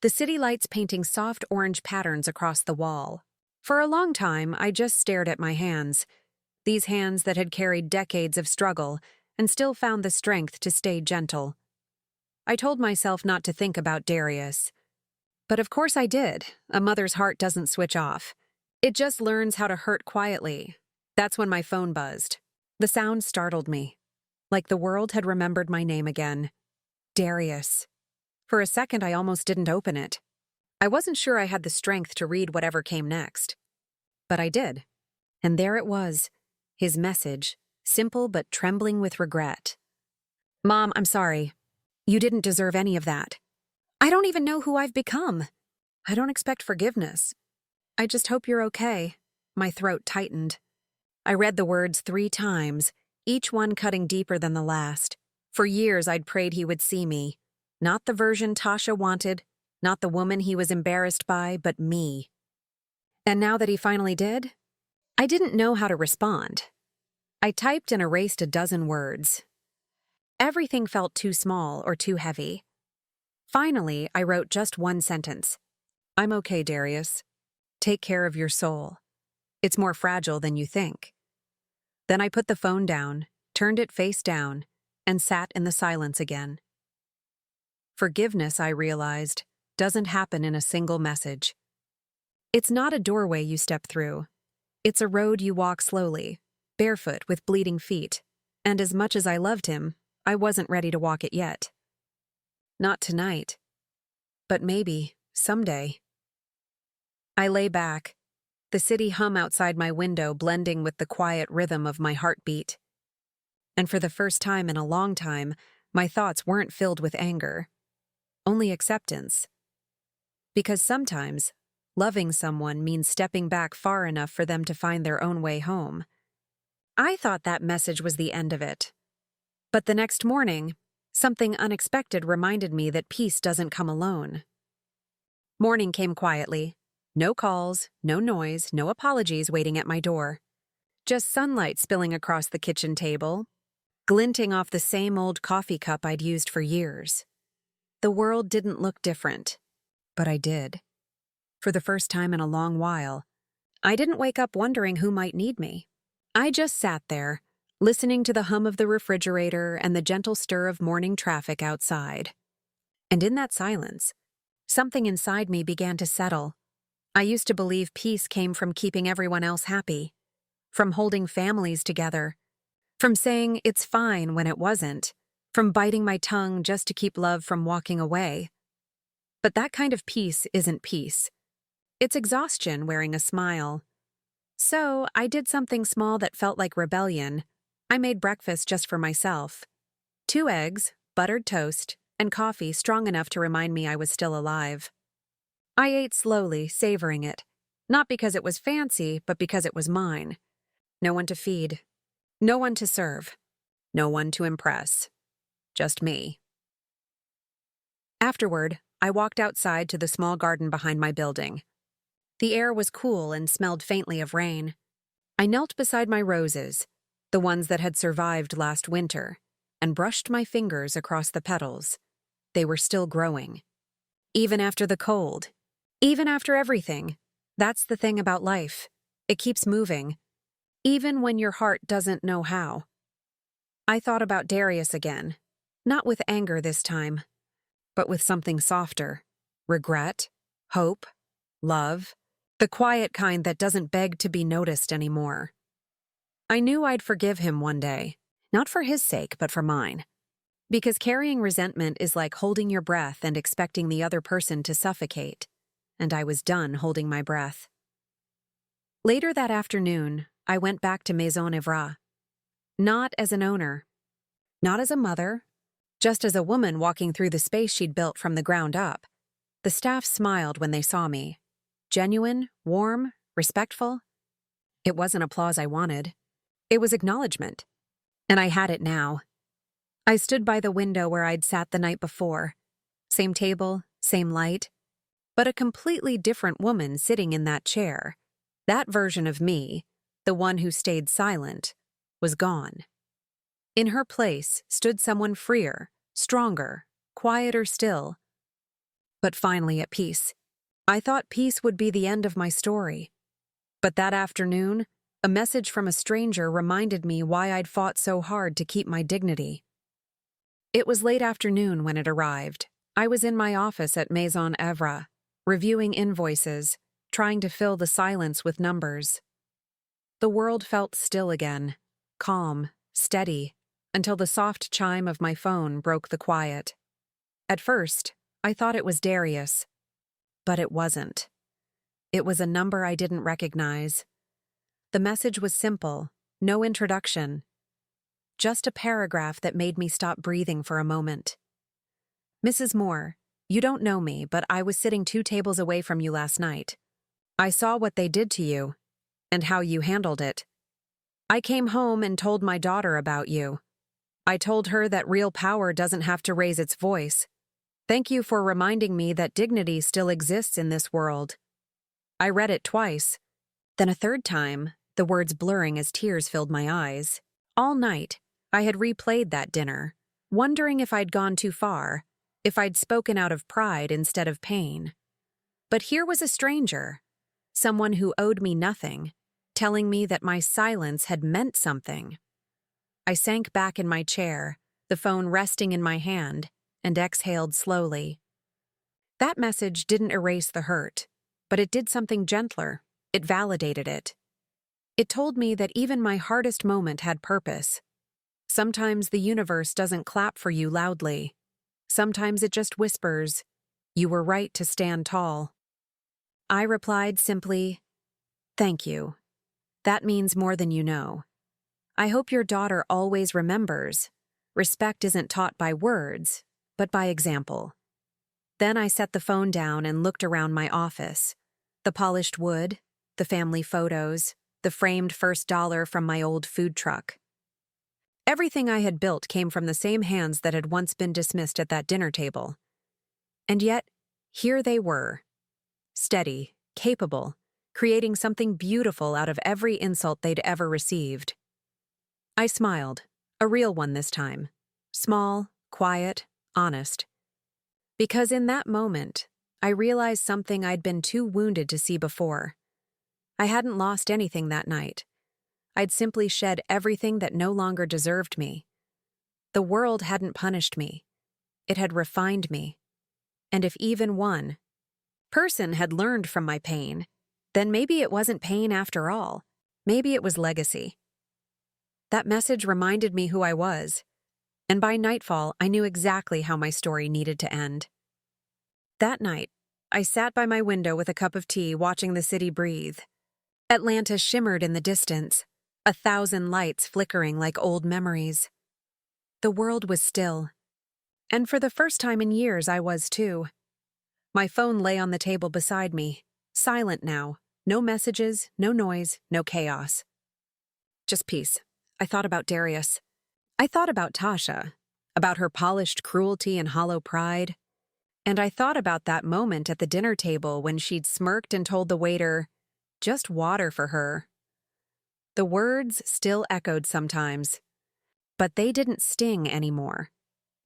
the city lights painting soft orange patterns across the wall. For a long time, I just stared at my hands, these hands that had carried decades of struggle and still found the strength to stay gentle. I told myself not to think about Darius. But of course I did. A mother's heart doesn't switch off. It just learns how to hurt quietly. That's when my phone buzzed. The sound startled me, like the world had remembered my name again. Darius. For a second, I almost didn't open it. I wasn't sure I had the strength to read whatever came next. But I did. And there it was, his message, simple but trembling with regret. Mom, I'm sorry. You didn't deserve any of that. I don't even know who I've become. I don't expect forgiveness. I just hope you're okay. My throat tightened. I read the words 3 times, each one cutting deeper than the last. For years, I'd prayed he would see me. Not the version Tasha wanted, not the woman he was embarrassed by, but me. And now that he finally did, I didn't know how to respond. I typed and erased a dozen words. Everything felt too small or too heavy. Finally, I wrote just one sentence. I'm okay, Darius. Take care of your soul. It's more fragile than you think. Then I put the phone down, turned it face down, and sat in the silence again. Forgiveness, I realized, doesn't happen in a single message. It's not a doorway you step through. It's a road you walk slowly, barefoot with bleeding feet, and as much as I loved him, I wasn't ready to walk it yet. Not tonight, but maybe someday. I lay back, the city hum outside my window blending with the quiet rhythm of my heartbeat. And for the first time in a long time, my thoughts weren't filled with anger, only acceptance. Because sometimes, loving someone means stepping back far enough for them to find their own way home. I thought that message was the end of it. But the next morning, something unexpected reminded me that peace doesn't come alone. Morning came quietly. No calls, no noise, no apologies waiting at my door. Just sunlight spilling across the kitchen table, glinting off the same old coffee cup I'd used for years. The world didn't look different, but I did. For the first time in a long while, I didn't wake up wondering who might need me. I just sat there, listening to the hum of the refrigerator and the gentle stir of morning traffic outside. And in that silence, something inside me began to settle. I used to believe peace came from keeping everyone else happy, from holding families together, from saying it's fine when it wasn't, from biting my tongue just to keep love from walking away. But that kind of peace isn't peace. It's exhaustion wearing a smile. So I did something small that felt like rebellion. I made breakfast just for myself. 2 eggs, buttered toast, and coffee strong enough to remind me I was still alive. I ate slowly, savoring it. Not because it was fancy, but because it was mine. No one to feed. No one to serve. No one to impress. Just me. Afterward, I walked outside to the small garden behind my building. The air was cool and smelled faintly of rain. I knelt beside my roses, the ones that had survived last winter, and brushed my fingers across the petals. They were still growing. Even after the cold. Even after everything. That's the thing about life. It keeps moving. Even when your heart doesn't know how. I thought about Darius again. Not with anger this time, but with something softer. Regret, hope, love. The quiet kind that doesn't beg to be noticed anymore. I knew I'd forgive him one day. Not for his sake, but for mine. Because carrying resentment is like holding your breath and expecting the other person to suffocate. And I was done holding my breath. Later that afternoon, I went back to Maison Evra. Not as an owner. Not as a mother. Just as a woman walking through the space she'd built from the ground up. The staff smiled when they saw me. Genuine, warm, respectful. It wasn't applause I wanted. It was acknowledgement. And I had it now. I stood by the window where I'd sat the night before. Same table, same light. But a completely different woman sitting in that chair. That version of me, the one who stayed silent, was gone. In her place stood someone freer, stronger, quieter still. But finally at peace. I thought peace would be the end of my story. But that afternoon, a message from a stranger reminded me why I'd fought so hard to keep my dignity. It was late afternoon when it arrived. I was in my office at Maison Evra, reviewing invoices, trying to fill the silence with numbers. The world felt still again, calm, steady, until the soft chime of my phone broke the quiet. At first, I thought it was Darius. But it wasn't. It was a number I didn't recognize. The message was simple, no introduction. Just a paragraph that made me stop breathing for a moment. Mrs. Moore, you don't know me, but I was sitting 2 tables away from you last night. I saw what they did to you, and how you handled it. I came home and told my daughter about you. I told her that real power doesn't have to raise its voice. Thank you for reminding me that dignity still exists in this world. I read it twice. Then a third time, the words blurring as tears filled my eyes. All night, I had replayed that dinner, wondering if I'd gone too far, if I'd spoken out of pride instead of pain. But here was a stranger, someone who owed me nothing, telling me that my silence had meant something. I sank back in my chair, the phone resting in my hand, and exhaled slowly. That message didn't erase the hurt, but it did something gentler. It validated it. It told me that even my hardest moment had purpose. Sometimes the universe doesn't clap for you loudly. Sometimes it just whispers, "You were right to stand tall." I replied simply, "Thank you. That means more than you know. I hope your daughter always remembers. Respect isn't taught by words, but by example." Then I set the phone down and looked around my office. The polished wood, the family photos, the framed first dollar from my old food truck. Everything I had built came from the same hands that had once been dismissed at that dinner table. And yet, here they were. Steady, capable, creating something beautiful out of every insult they'd ever received. I smiled, a real one this time. Small, quiet, honest. Because in that moment, I realized something I'd been too wounded to see before. I hadn't lost anything that night. I'd simply shed everything that no longer deserved me. The world hadn't punished me. It had refined me. And if even one person had learned from my pain, then maybe it wasn't pain after all. Maybe it was legacy. That message reminded me who I was, and by nightfall, I knew exactly how my story needed to end. That night, I sat by my window with a cup of tea, watching the city breathe. Atlanta shimmered in the distance, 1,000 lights flickering like old memories. The world was still, and for the first time in years, I was too. My phone lay on the table beside me, silent now. No messages, no noise, no chaos. Just peace. I thought about Darius. I thought about Tasha, about her polished cruelty and hollow pride. And I thought about that moment at the dinner table when she'd smirked and told the waiter, "Just water for her." The words still echoed sometimes, but they didn't sting anymore.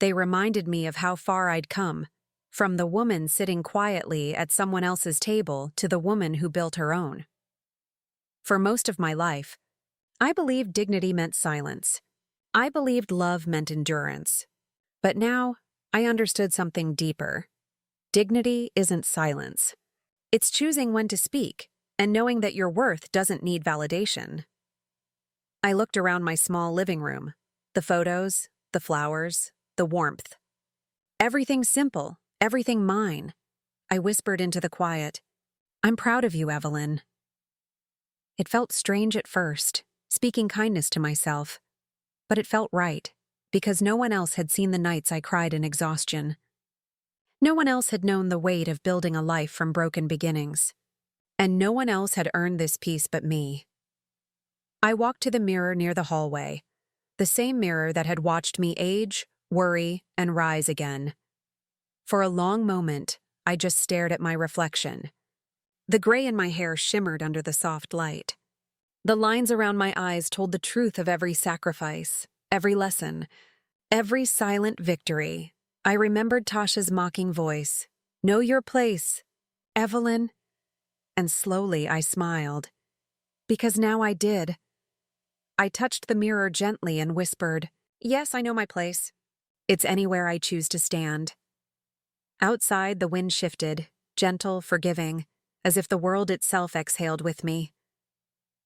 They reminded me of how far I'd come, from the woman sitting quietly at someone else's table to the woman who built her own. For most of my life, I believed dignity meant silence. I believed love meant endurance. But now, I understood something deeper. Dignity isn't silence. It's choosing when to speak and knowing that your worth doesn't need validation. I looked around my small living room, the photos, the flowers, the warmth. Everything simple, everything mine. I whispered into the quiet, "I'm proud of you, Evelyn." It felt strange at first, speaking kindness to myself, but it felt right, because no one else had seen the nights I cried in exhaustion. No one else had known the weight of building a life from broken beginnings. And no one else had earned this peace but me. I walked to the mirror near the hallway, the same mirror that had watched me age, worry, and rise again. For a long moment, I just stared at my reflection. The gray in my hair shimmered under the soft light. The lines around my eyes told the truth of every sacrifice, every lesson, every silent victory. I remembered Tasha's mocking voice, "Know your place, Evelyn." And slowly I smiled, because now I did. I touched the mirror gently and whispered, "Yes, I know my place. It's anywhere I choose to stand." Outside, the wind shifted, gentle, forgiving, as if the world itself exhaled with me.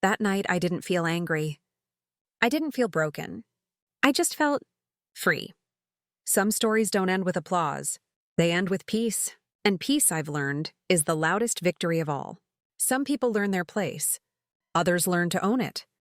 That night, I didn't feel angry. I didn't feel broken. I just felt free. Some stories don't end with applause. They end with peace. And peace, I've learned, is the loudest victory of all. Some people learn their place. Others learn to own it.